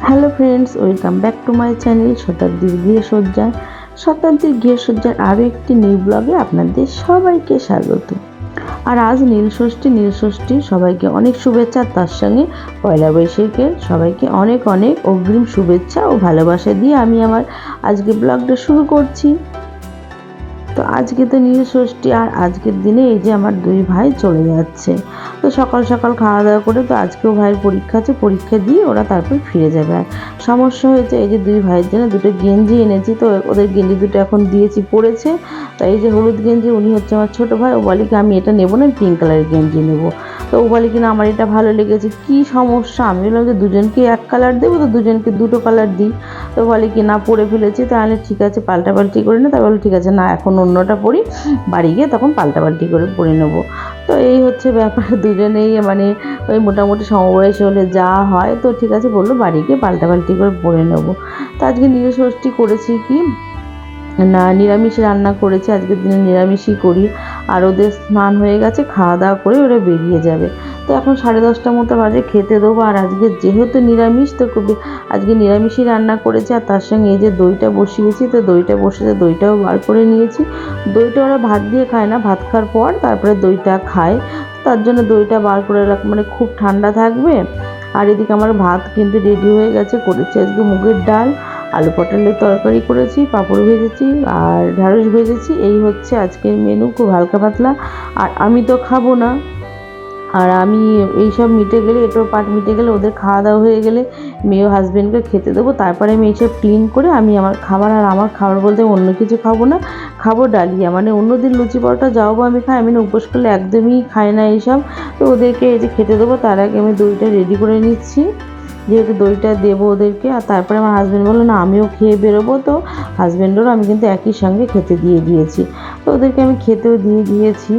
Hello friends, welcome back to my channel শতাব্দীর গৃহসজ্জা। শতাব্দীর গৃহসজ্জার আরও একটি নিউ ব্লগে আপনাদের সবাইকে স্বাগত। আর আজ নীলষষ্ঠী সবাইকে অনেক শুভেচ্ছা, তার সঙ্গে পয়লা বৈশাখের সবাইকে অনেক অনেক অগ্রিম শুভেচ্ছা ও ভালোবাসা দিয়ে আমি আমার আজকে ব্লগটা শুরু করছি। তো আজকে তো নীলষষ্ঠী, আর আজকের দিনে এই যে আমার দুই ভাই চলে যাচ্ছে। তো সকাল সকাল খাওয়া দাওয়া করে, তো আজকেও ভাইয়ের পরীক্ষা আছে, পরীক্ষা দিয়ে ওরা তারপর ফিরে যাবে। আর সমস্যা হয়েছে, এই যে দুই ভাইয়ের জন্য দুটো গেঞ্জি এনেছি, তো ওদের গেঞ্জি দুটো এখন দিয়েছি পরেছে। তো এই যে হলুদ গেঞ্জি, উনি হচ্ছে আমার ছোটো ভাই, ও বলে কি আমি এটা নেবো না, পিঙ্ক কালারের গেঞ্জি নেবো। তো ও বলে কিনা আমার এটা ভালো লেগেছে, কি সমস্যা? আমি বললাম যে দুজনকে এক কালার দেবো, তো দুজনকে দুটো কালার দিই। তো বলে কি না পরে ফেলেছি, তাহলে ঠিক আছে পাল্টাপাল্টি করে না। তাই বলে ঠিক আছে, না এখন অন্যটা পরি, বাড়ি গিয়ে তখন পাল্টাপাল্টি করে পরে নেবো। তো এই হচ্ছে ব্যাপার, দুজনেই মানে ওই মোটামুটি সমবয়সী হলে যা হয়। তো ঠিক আছে বললো, বাড়ি গিয়ে পাল্টাপাল্টি করে পরে নেবো। তো আজকে নীলষষ্ঠী করেছি কি না, নিরামিষ রান্না করেছি, আজকের দিনে নিরামিষই করি। আর ওদের স্নান হয়ে গেছে, খাওয়া দাওয়া করে ওরা বেরিয়ে যাবে। তো এখন 10:30 মতো বাজে, খেতে দেবো। আর আজকে যেহেতু নিরামিষ, তো আজকে নিরামিষই রান্না করেছি। আর তার সঙ্গে এই যে দইটা বসিয়েছি, তো দইটা বসেছে, দইটাও বার করে নিয়েছি। দইটা ওরা ভাত দিয়ে খায় না, ভাত খাওয়ার পর তারপরে দইটা খায়, তার জন্য দইটা বার করে রাখ, মানে খুব ঠান্ডা থাকবে। আর এদিকে আমার ভাত কিন্তু রেডি হয়ে গেছে। করেছি আজকে মুগের ডাল, আলু পটলের তরকারি করেছি, পাঁপড় ভেজেছি আর ঢ্যাঁড়স ভেজেছি। এই হচ্ছে আজকের মেনু, খুব হালকা পাতলা। আর আমি তো খাবো না। আর আমি এইসব মিটে গেলে, এটোর পাট মিটে গেলে, ওদের খাওয়া দাওয়া হয়ে গেলে মেয়ে হাজব্যান্ডকে খেতে দেবো। তারপরে আমি এইসব ক্লিন করে আমি আমার খাবার, আর আমার খাবার বলতে অন্য কিছু খাবো না, খাবো ডালিয়া। মানে অন্যদিন লুচি পরোটা যাও বা আমি খাই, আমি না উপোস করলে একদমই খাই না এইসব। তো ওদেরকে এই যে খেতে দেবো, তার আগে আমি দইটা রেডি করে নিচ্ছি, যেহেতু দইটা দেবো ওদেরকে। আর তারপরে আমার হাজব্যান্ড বললো না আমিও খেয়ে বেরোবো, তো হাজব্যান্ডেরও আমি কিন্তু একই সঙ্গে খেতে দিয়ে দিয়েছি। তো ওদেরকে আমি খেতেও দিয়ে দিয়েছি।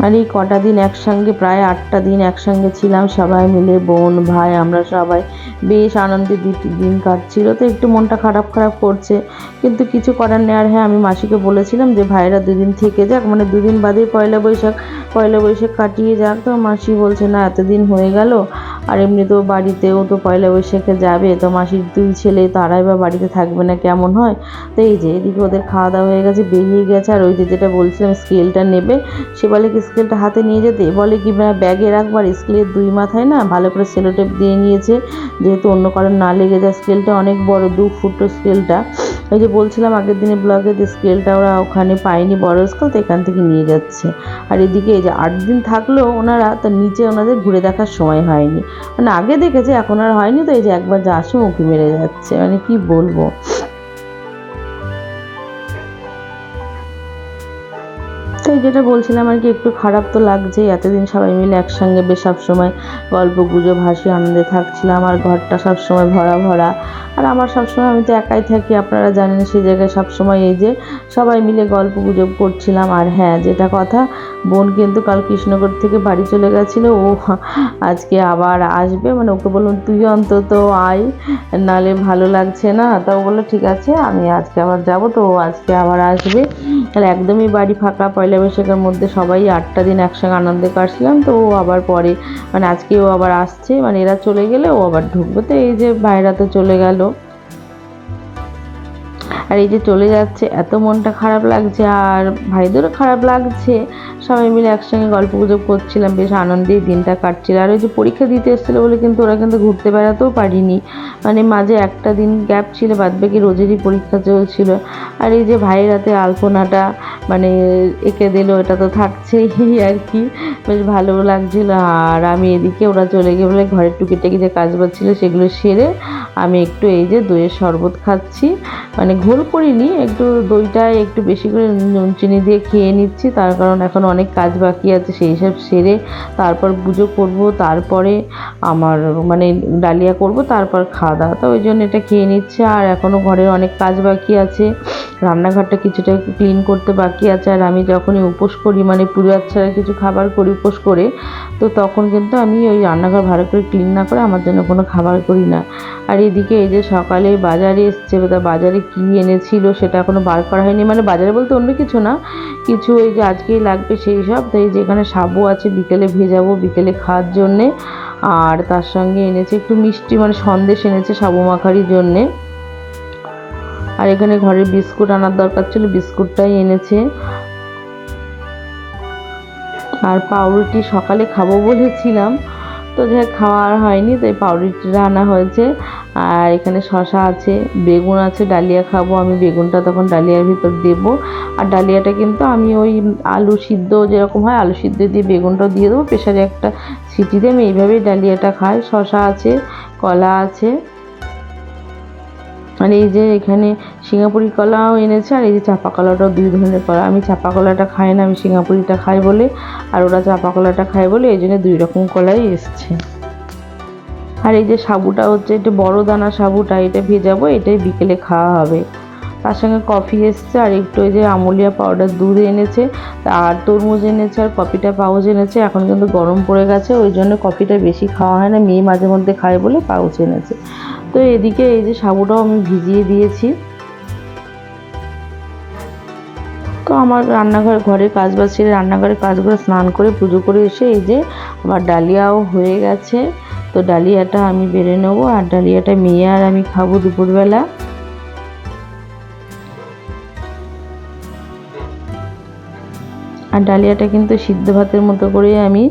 আর এই কটা দিন একসঙ্গে, প্রায় 8টা দিন একসঙ্গে ছিলাম সবাই মিলে, বোন ভাই আমরা সবাই বেশ আনন্দে দিন কাটছিল। তো একটু মনটা খারাপ খারাপ করছে, কিন্তু কিছু করার নেই। আর হ্যাঁ, আমি মাসিকে বলেছিলাম যে ভাইরা 2 দিন থেকে যাক, মানে 2 দিন বাদে পয়লা বৈশাখ কাটিয়ে যাক। তো মাসি বলছে না এতদিন হয়ে গেল, আর এমনিতেও বাড়িতেও তো পয়লা বৈশাখে যাবে, তো মাসির 2 ছেলে, তারাই বা বাড়িতে থাকবে না, কেমন হয়? তো এই যে এদিকে ওদের খাওয়া দাওয়া হয়ে গেছে, বেরিয়ে গেছে। আর ওই যে যেটা বলছিলাম স্কেলটা নেবে, সে বলে কি স্কেলটা হাতে নিয়ে যেতে, বলে কি ব্যাগে রাখবার, স্কেলের 2 মাথায় না ভালো করে সেলোটেপ দিয়ে নিয়েছে, যেহেতু অন্য কারণ না লেগে যায়। স্কেলটা অনেক বড়, 2 ফুট স্কেলটা। এই যে বলছিলাম আগের দিনে ব্লগে, যে স্কেলটা ওরা ওখানে পায়নি বড় স্কেল, তো এখান থেকে নিয়ে যাচ্ছে। আর এদিকে এই যে 8 দিন থাকলেও ওনারা, তো নিচে ওনাদের ঘুরে দেখার সময় হয়নি, মানে আগে দেখেছে এখন আর হয়নি। তো এই যে একবার যা আসে উঁকি মেরে যাচ্ছে, মানে কি বলবো। তো এই যেটা বলছিলাম আর কি, একটু খারাপ তো লাগছে, এতদিন সবাই মিলে একসঙ্গে বেশ সবসময় গল্প গুজব হাসি আনন্দে থাকছিলাম, আর ঘরটা সবসময় ভরা ভরা। আর আমার সবসময়, আমি তো একাই থাকি আপনারা জানেন, সেই জায়গায় সবসময় এই যে সবাই মিলে গল্প গুজব করছিলাম। আর হ্যাঁ, যেটা কথা, বোন কিন্তু কাল কৃষ্ণনগর থেকে বাড়ি চলে গেছিলো, ও আজকে আবার আসবে। মানে ওকে বললাম তুই অন্তত আয়, নালে ভালো লাগছে না। তা ও বললো ঠিক আছে আমি আজকে আবার যাবো, তো ও আজকে আবার আসবে। তাহলে একদমই বাড়ি ফাঁকা, পয়লা বৈশাখের মধ্যে সবাই 8টা দিন একসঙ্গে আনন্দে কাটছিলাম। তো ও আবার পরে, মানে আজকে ও আবার আসছে, মানে এরা চলে গেলে ও আবার ঢুকবে। তো এই যে ভাইরা তো চলে গেল, আর এই যে চলে যাচ্ছে, এত মনটা খারাপ লাগছে, আর ভাইদেরও খারাপ লাগছে। সবাই মিলে একসঙ্গে গল্প গুজব করছিলাম, বেশ আনন্দেই দিনটা কাটছিল। আর ওই যে পরীক্ষা দিতে এসেছিলো বলে কিন্তু ওরা কিন্তু ঘুরতে বেড়াতেও পারিনি, মানে মাঝে একটা দিন গ্যাপ ছিল, বাদবাকি রোজেরই পরীক্ষা চলছিল। আর এই যে ভাইয়ের হাতে আলপনাটা মানে এঁকে দিল, এটা তো থাকছেই আর কি, বেশ ভালো লাগছিল। আর আমি এদিকে, ওরা চলে গিয়ে বলে ঘরের টুকিটাকি যে কাজবাজ ছিল সেগুলো সেরে আমি একটু এই যে দইয়ের শরবত খাচ্ছি, মানে ঘোল করিনি, একটু দইটা একটু বেশি করে নুন চিনি দিয়ে খেয়ে নিচ্ছি, তার কারণ এখন অনেক কাজ বাকি আছে, সেই সব সেরে তারপর পুজো করব, তারপরে আমার মানে ডালিয়া করব, তারপর খাওয়া দাওয়া। তো ওই জন্য এটা খেয়ে নিচ্ছে। আর এখনও ঘরের অনেক কাজ বাকি আছে, রান্নাঘরটা কিছুটা ক্লিন করতে বাকি আছে। আর আমি যখনই উপোস করি, মানে পুজো ছাড়া কিছু খাবার করি উপোস করে, তো তখন কিন্তু আমি ওই রান্নাঘর ভালো করে ক্লিন না করে আমার জন্য কোনো খাবার করি না। আর এদিকে এই যে সকালে বাজারে এসছে, বাজারে কী এনেছিল সেটা এখনও বার করা হয়নি, মানে বাজারে বলতে অন্য কিছু না, কিছু এই যে আজকেই লাগবে সেই সব। তাই যেখানে সাবু আছে বিকেলে ভেজাবো, বিকেলে খাওয়ার জন্যে। আর তার সঙ্গে এনেছে একটু মিষ্টি, মানে সন্দেশ এনেছে সাবু মাখারির জন্যে। আর এখানে ঘরের বিস্কুট আনার দরকার ছিল, বিস্কুটটাই এনেছে। আর পাউরুটি সকালে খাবো বলেছিলাম, তো যাই খাওয়া আর হয়নি, তাই পাউরুটিটা আনা হয়েছে। আর এখানে শসা আছে, বেগুন আছে, ডালিয়া খাবো আমি, বেগুনটা তখন ডালিয়ার ভিতর দেবো। আর ডালিয়াটা কিন্তু আমি ওই আলু সিদ্ধ যেরকম হয় আলু সিদ্ধ দিয়ে বেগুনটাও দিয়ে দেবো, প্রেসারে একটা সিটি দিয়ে আমি এইভাবেই ডালিয়াটা খাই। শসা আছে, কলা আছে, আর এই যে এখানে সিঙ্গাপুরি কলাও এনেছে, আর এই যে চাপা কলাটাও 2 ধরনের কলা। আমি চাপা কলাটা খাই না, আমি সিঙ্গাপুরিটা খাই বলে, আর ওরা চাপা কলাটা খায় বলে এই জন্য 2 রকম কলাই এসছে। আর এই যে সাবুটা হচ্ছে এটা বড় দানা সাবুটা, এটা ভেজাবো, এটাই বিকেলে খাওয়া হবে। তার সঙ্গে কফি এসছে, আর একটু এই যে আমুলিয়া পাউডার দুধ এনেছে, আর তরমুজ এনেছে, আর কফিটা পাউচ এনেছে। এখন কিন্তু গরম পড়ে গেছে, ওই জন্য কফিটা বেশি খাওয়া হয় না, মেয়ে মাঝে মধ্যে খায় বলে পাউচ এনেছে। তো এদিকে এই যে সাবুটাও আমি ভিজিয়ে দিয়েছি। তো আমার ঘরের কাজ বাজ ছেড়ে রান্নাঘরের কাজ করে স্নান করে পুজো করে এসে এই যে আমার ডালিয়াও হয়ে গেছে। তো ডালিয়াটা আমি বেড়ে নেবো, আর ডালিয়াটা মেয়ে আর আমি খাবো দুপুরবেলা। আর ডালিয়াটা কিন্তু সিদ্ধ ভাতের মতো করে আমি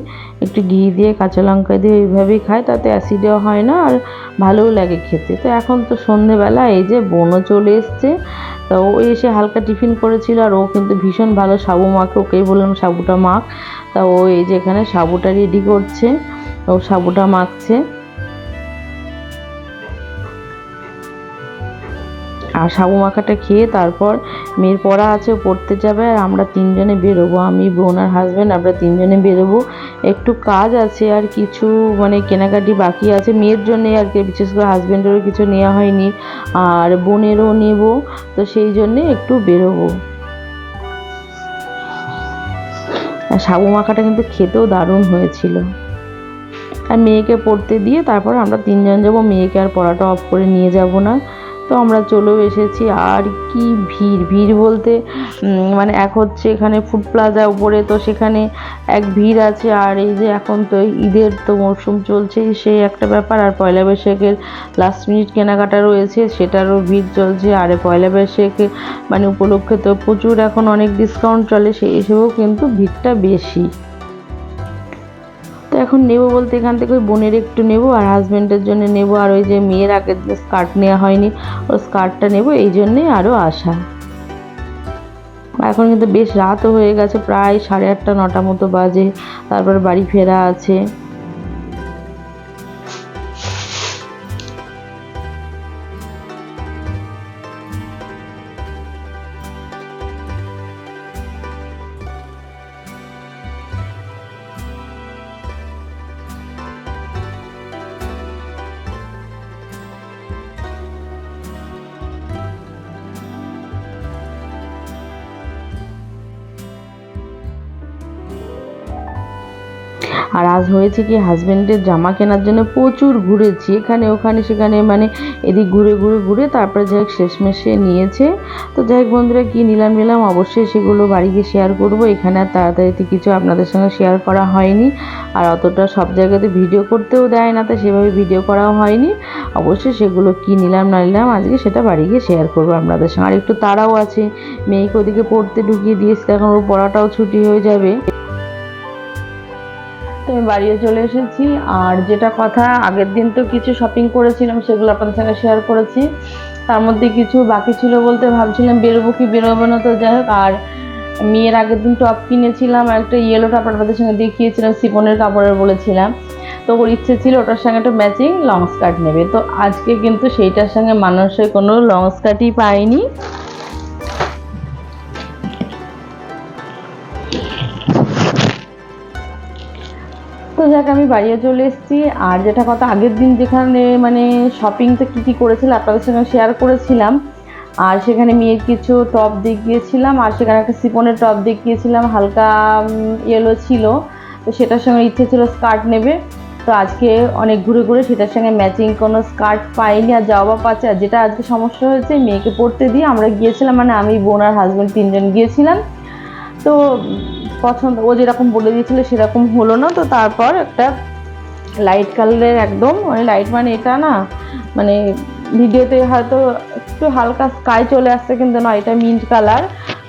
একটু ঘি দিয়ে কাঁচা লঙ্কা দিয়ে এইভাবেই খাই, তাতে অ্যাসিডও হয় না আর ভালোও লাগে খেতে। তো এখন তো সন্ধেবেলা, এই যে বোনও চলে এসছে, তো ও এসে হালকা টিফিন করেছিল, আর ও কিন্তু ভীষণ ভালো সাবু মাখে, ওকেই বললাম সাবুটা মাখ। তা ও এই যে এখানে সাবুটা রেডি করছে, ও সাবুটা মাখছে। আর সাবু মাখাটা খেয়ে তারপর মেয়ের পড়া আছে, পড়তে যাবে, আর আমরা 3 জনে বেরোবো, আমি বোন আর হাজব্যান্ড, আমরা 3 জনে বেরোবো। একটু কাজ আছে আর কিছু মানে কেনাকাটি বাকি আছে মেয়ের জন্যে আর কি, বিশেষ করে হাজব্যান্ডেরও কিছু নেওয়া হয়নি, আর বোনেরও নেব, তো সেই জন্যে একটু বেরোবো। আর সাবু মাখাটা কিন্তু খেতেও দারুণ হয়েছিল। আর মেয়েকে পড়তে দিয়ে তারপর আমরা 3 জন যাবো, মেয়েকে আর পড়াটা অফ করে নিয়ে যাব না। তো আমরা চলেও এসেছি। আর কি ভিড় বলতে মানে এক হচ্ছে এখানে ফুড প্লাজা উপরে, তো সেখানে এক ভিড় আছে। আর এই যে এখন তো ঈদের তো মরশুম চলছে, সেই একটা ব্যাপার। আর পয়লা বৈশাখের লাস্ট মিনিট কেনাকাটা রয়েছে, সেটারও ভিড় চলছে। আর পয়লা বৈশাখে মানে উপলক্ষে তো প্রচুর এখন অনেক ডিসকাউন্ট চলে, সেই হিসেবেও কিন্তু ভিড়টা বেশি। তো এখন নেব বলতে এখান থেকে ওই বোনের একটু নেব, আর হাজব্যান্ডের জন্য নেব, আর ওই যে মেয়ের আগের যে স্কার্ট নেওয়া হয়নি ওই স্কার্টটা নেব, এই জন্যেই আরও আসা। এখন কিন্তু বেশ রাতও হয়ে গেছে, প্রায় 8:30 9টা মতো বাজে, তারপর বাড়ি ফেরা আছে। আর আজ হয়েছে কি, হাজব্যান্ডের জামা কেনার জন্য প্রচুর ঘুরেছি, এখানে ওখানে সেখানে, মানে এদিক ঘুরে তারপরে যাই হোক শেষমেশে নিয়েছে। তো যাই হোক বন্ধুরা, কী নিলাম অবশ্যই সেগুলো বাড়ি গিয়ে শেয়ার করব। এখানে আর তাড়াতাড়িতে কিছু আপনাদের সঙ্গে শেয়ার করা হয়নি, আর অতটা সব জায়গাতে ভিডিও করতেও দেয় না, তাই সেভাবে ভিডিও করাও হয়নি। অবশ্যই সেগুলো কী নিলাম না নিলাম আজকে সেটা বাড়ি গিয়ে শেয়ার করবো আপনাদের সঙ্গে। আর একটু তাড়াও আছে, মেয়েকে ওদিকে পড়তে ঢুকিয়ে দিয়েছি, এখন ওর পড়াটাও ছুটি হয়ে যাবে। তো আমি বাড়িও চলে এসেছি। আর যেটা কথা, আগের দিন তো কিছু শপিং করেছিলাম, সেগুলো আপনাদের সঙ্গে শেয়ার করেছি। তার মধ্যে কিছু বাকি ছিল বলতে ভাবছিলাম বেরোবো কি বেরোবো না, তো যাই হোক। আর মেয়ের আগের দিন টপ কিনেছিলাম, আর একটা ইয়েলো টপ আপনাদের সঙ্গে দেখিয়েছিলাম, শিফনের কাপড়ের বলেছিলাম। তো ওর ইচ্ছে ছিল ওটার সঙ্গে একটা ম্যাচিং লং স্কার্ট নেবে। তো আজকে কিন্তু সেইটার সঙ্গে মানুষের কোনো লং স্কার্টই পাইনি। তো যাক, আমি বাড়িও চলে এসেছি। আর যেটা কথা, আগের দিন যেখানে মানে শপিংটা কী করেছিল আপনাদের সঙ্গে শেয়ার করেছিলাম, আর সেখানে মেয়ের কিছু টপ দেখিয়েছিলাম, আর সেখানে একটা সিফনের টপ দেখিয়েছিলাম, হালকা ইয়েলো ছিল। তো সেটার সঙ্গে ইচ্ছে ছিল স্কার্ট নেবে। তো আজকে অনেক ঘুরে ঘুরে সেটার সঙ্গে ম্যাচিং কোনো স্কার্ট পাইনি, আর যাওয়া পাচ্ছে। আর যেটা আজকে সমস্যা হয়েছে, মেয়েকে পড়তে দিয়ে আমরা গিয়েছিলাম, মানে আমি, বোন আর হাজব্যান্ড 3জন গিয়েছিলাম। তো পছন্দ ও যেরকম বলে দিয়েছিল সেরকম হলো না। তো তারপর একটা লাইট কালারের, একদম মানে লাইট মানে এটা না, মানে ভিডিওতে হয়তো একটু হালকা স্কাই চলে আসছে, কিন্তু না, এটা মিন্ট কালার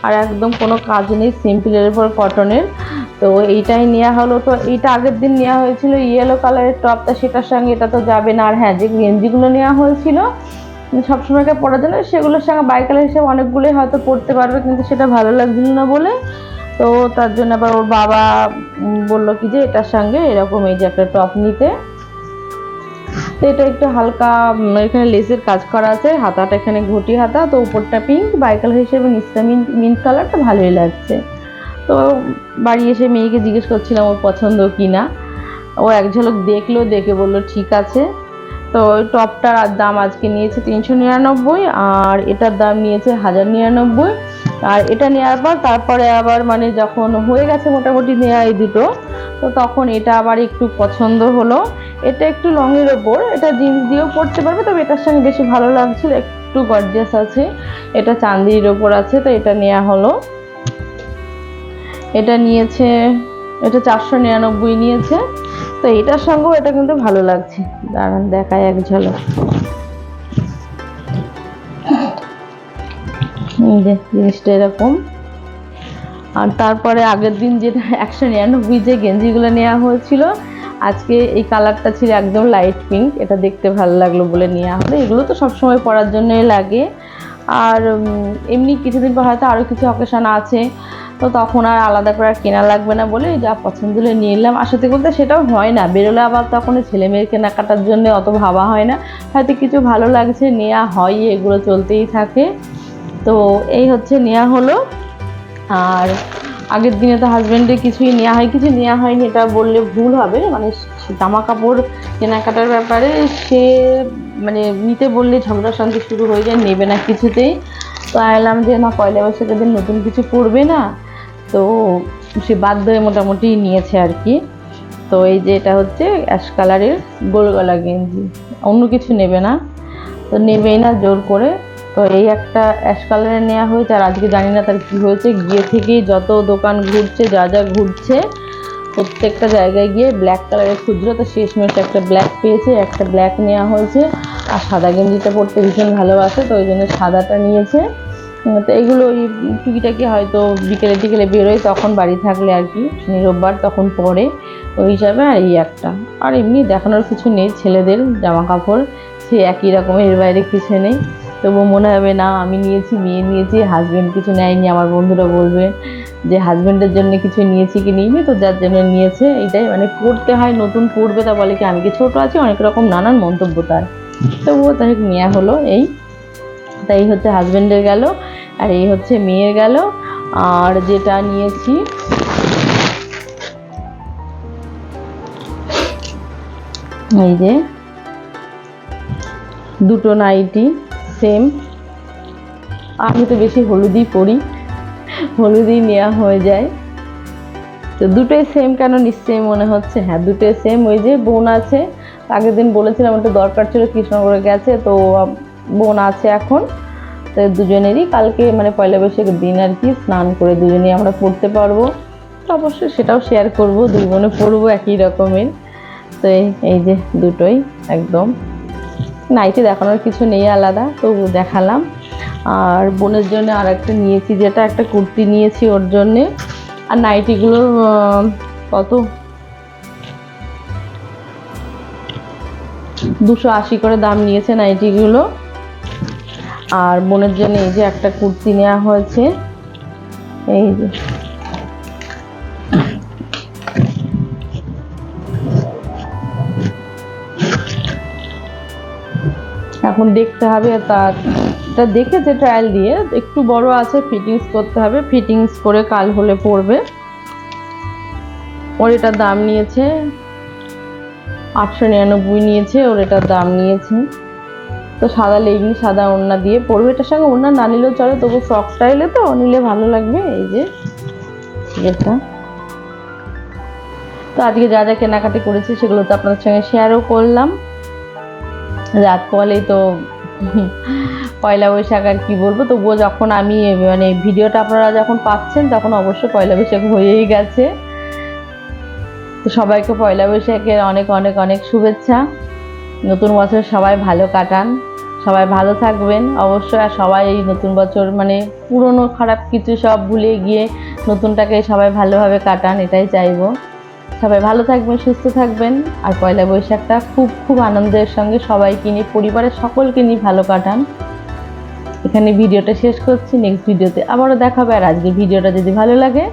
আর একদম কোনো কাজ নেই, সিম্পলের উপর কটনের। তো এইটাই নেওয়া হলো। তো এইটা আগের দিন নেওয়া হয়েছিল ইয়েলো কালারের টপটা, সেটার সঙ্গে এটা তো যাবে না। আর হ্যাঁ, যে গেঞ্জিগুলো নেওয়া হয়েছিল সবসময়কে পরার জন্য, সেগুলোর সঙ্গে বাই কালার হিসেবে অনেকগুলোই হয়তো পরতে পারবে, কিন্তু সেটা ভালো লাগছিল না বলে। তো তার জন্য আবার ওর বাবা বললো কি যে এটার সঙ্গে এরকম এই যে একটা টপ নিতে। তো এটা একটু হালকা, এখানে লেসের কাজ করা আছে, হাতাটা এখানে ঘটি হাতা, তো উপরটা পিঙ্ক, বাই কালার হিসেবে নিচটা মিন্ট কালারটা ভালোই লাগছে। তো বাড়ি এসে মেয়েকে জিজ্ঞেস করছিলাম ওর পছন্দ কি না। ও এক ঝলক দেখলো, দেখে বললো ঠিক আছে। তো ওই টপটার দাম আজকে নিয়েছে 399, আর এটার দাম নিয়েছে 1099। আর এটা নেওয়ার পর তারপরে আবার মানে যখন হয়ে গেছে মোটামুটি নেওয়া এই দুটো, তো তখন এটা আবার একটু পছন্দ হলো। এটা একটু লংয়ের ওপর, এটা জিন্স দিয়েও পরতে পারবে, তবে এটার সঙ্গে বেশি ভালো লাগছিল, একটু গর্জিয়াস আছে, এটা চাঁদির ওপর আছে। তো এটা নেওয়া হলো। এটা নিয়েছে, এটা 499 নিয়েছে। তো এটার সঙ্গেও এটা কিন্তু ভালো লাগছে, দাঁড়ান দেখায় এক ঝলক। জিনিসটা এরকম। আর তারপরে আগের দিন যেটা 199 যে গেঞ্জিগুলো নেওয়া হয়েছিল, আজকে এই কালারটা ছিল একদম লাইট পিঙ্ক, এটা দেখতে ভালো লাগলো বলে নেওয়া হলো। এগুলো তো সবসময় পরার জন্যই লাগে। আর এমনি কিছুদিন পর হয়তো আরও কিছু অকেশন আছে, তো তখন আর আলাদা করে কেনা লাগবে না বলে যা পছন্দ হলে নিয়ে নিলাম। আর সত্যি বলতে সেটাও হয় না, বেরোলে আবার তখন ছেলে মেয়ের কেনাকাটার জন্য অত ভাবা হয় না, হয়তো কিছু ভালো লাগছে নেওয়া হয়, এগুলো চলতেই থাকে। তো এই হচ্ছে নেওয়া হলো। আর আগের দিনে তো হাজব্যান্ডের কিছুই নেওয়া হয়, কিছু নেওয়া হয়নি এটা বললে ভুল হবে, মানে জামা কাপড় কেনাকাটার ব্যাপারে সে মানে নিতে বললে ঝগড়া শান্তি শুরু হয়ে যায়, নেবে না কিছুতেই। তো আইলাম যে না, পয়লা বৈশাখের দিন নতুন কিছু পরবে না, তো সে বাধ্য হয়ে মোটামুটি নিয়েছে আর কি। তো এই যে এটা হচ্ছে অ্যাশ কালারের গোল গলা গেঞ্জি, অন্য কিছু নেবে না, তো নেবেই না জোর করে। তো এই একটা অ্যাশ কালারের নেওয়া হয়েছে। আর আজকে জানি না তার কী হয়েছে, গিয়ে থেকেই যত দোকান ঘুরছে, যা যা ঘুরছে, প্রত্যেকটা জায়গায় গিয়ে ব্ল্যাক কালারের খুঁজলো, তো শেষমেশ একটা ব্ল্যাক পেয়েছে, একটা ব্ল্যাক নেওয়া হয়েছে। আর সাদা গেঞ্জিটা পরতে ভীষণ ভালোবাসে, তো ওই জন্য সাদাটা নিয়েছে। তো এইগুলো ওই টুকিটাকি হয়তো বিকেলে টিকেলে বেরোয়, তখন বাড়ি থাকলে আর কি, শনি রোববার তখন পরে ওই হিসাবে। আর এই একটা, আর এমনি দেখানোর কিছু নেই, ছেলেদের জামা কাপড় সে একই রকমের, এর বাইরে কিছু নেই। তবুও মনে হবে না আমি নিয়েছি, মেয়ে নিয়েছি, হাজব্যান্ড কিছু নেয়নি, আমার বন্ধুরা বলবে যে হাজব্যান্ডের জন্য কিছু নিয়েছি কি নিইনি, তো যার জন্য নিয়েছে এইটাই, মানে পড়তে হয়, নতুন পড়বে, তা বলে কি আমি কি ছোটো আছি, অনেক রকম নানান মন্তব্য তার। তবুও তাই নেওয়া হলো। এই তাই হচ্ছে হাজব্যান্ডের গেল, আর এই হচ্ছে মেয়ের গেল। আর যেটা নিয়েছি এই যে দুটো নাইটি সেম, আমি তো বেশি হলুদই পরি, হলুদই নেওয়া হয়ে যায়। তো দুটোই সেম কেন, নিশ্চয়ই মনে হচ্ছে, হ্যাঁ দুটোই সেম। ওই যে বোন আছে, আগের দিন বলেছিলাম একটু দরকার ছিল, কৃষ্ণনগরে গেছে, তো বোন আছে এখন, তো দুজনেরই কালকে মানে পয়লা বৈশাখের দিন আর কি স্নান করে দুজনেই আমরা পড়তে পারবো। তো অবশ্যই সেটাও শেয়ার করব, দুই বোনে পরবো একই রকমের। তো এই যে দুটোই একদম, নাইটি দেখানোর কিছু নেই আলাদা, তবু দেখালাম। আর বোনের জন্য আর একটা নিয়েছি, যেটা একটা কুর্তি নিয়েছি ওর জন্যে। আর নাইটিগুলো কত 280 করে দাম নিয়েছে নাইটিগুলো। আর বোনের জন্য এই যে একটা কুর্তি নেওয়া হয়েছে, এই যে এখন দেখতে হবে, তারটা দেখেছে ট্রায়াল দিয়ে, একটু বড় আছে, ফিটিংস করতে হবে, ফিটিংস করে কাল হলে পরবে। ওর এটার দাম নিয়েছে 899 নিয়েছে, ওর এটার দাম নিয়েছে। তো সাদা লেগিং সাদা ওড়না দিয়ে পরবে, এটার সঙ্গে ওড়না না নিলেও চলে, তবু ফ্রক স্টাইলে তো নিলে ভালো লাগবে। এই যে এটা, তো আজকে যা যা কেনাকাটি করেছি সেগুলো তো আপনাদের সঙ্গে শেয়ারও করলাম। রাত পোয়ালেই তো পয়লা বৈশাখ, আর কি বলবো, তবুও যখন আমি মানে ভিডিওটা আপনারা যখন পাচ্ছেন তখন অবশ্যই পয়লা বৈশাখ হয়েই গেছে। তো সবাইকে পয়লা বৈশাখের অনেক অনেক অনেক শুভেচ্ছা। নতুন বছর সবাই ভালো কাটান, সবাই ভালো থাকবেন অবশ্যই। আর সবাই এই নতুন বছর মানে পুরনো খারাপ কিছু সব ভুলে গিয়ে নতুনটাকে সবাই ভালোভাবে কাটান, এটাই চাইবো। সবাই ভালো থাকবেন, সুস্থ থাকবেন। আর পয়লা বৈশাখটা খুব খুব আনন্দের সঙ্গে সবাইকে নিয়ে, পরিবারের সকলকে নিয়ে ভালো কাটান। এখানে ভিডিওটা শেষ করছি, নেক্সট ভিডিওতে আবারও দেখা হবে। আর আজকের ভিডিওটা যদি ভালো লাগে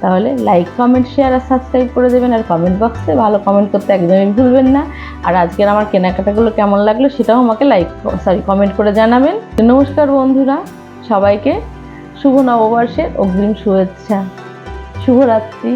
তাহলে লাইক, কমেন্ট, শেয়ার আর সাবস্ক্রাইব করে দেবেন। আর কমেন্ট বক্সে ভালো কমেন্ট করতে একদমই ভুলবেন না। আর আজকের আমার কেনাকাটাগুলো কেমন লাগলো সেটাও আমাকে কমেন্ট করে জানাবেন। নমস্কার বন্ধুরা, সবাইকে শুভ নববর্ষের অগ্রিম শুভেচ্ছা, শুভরাত্রি।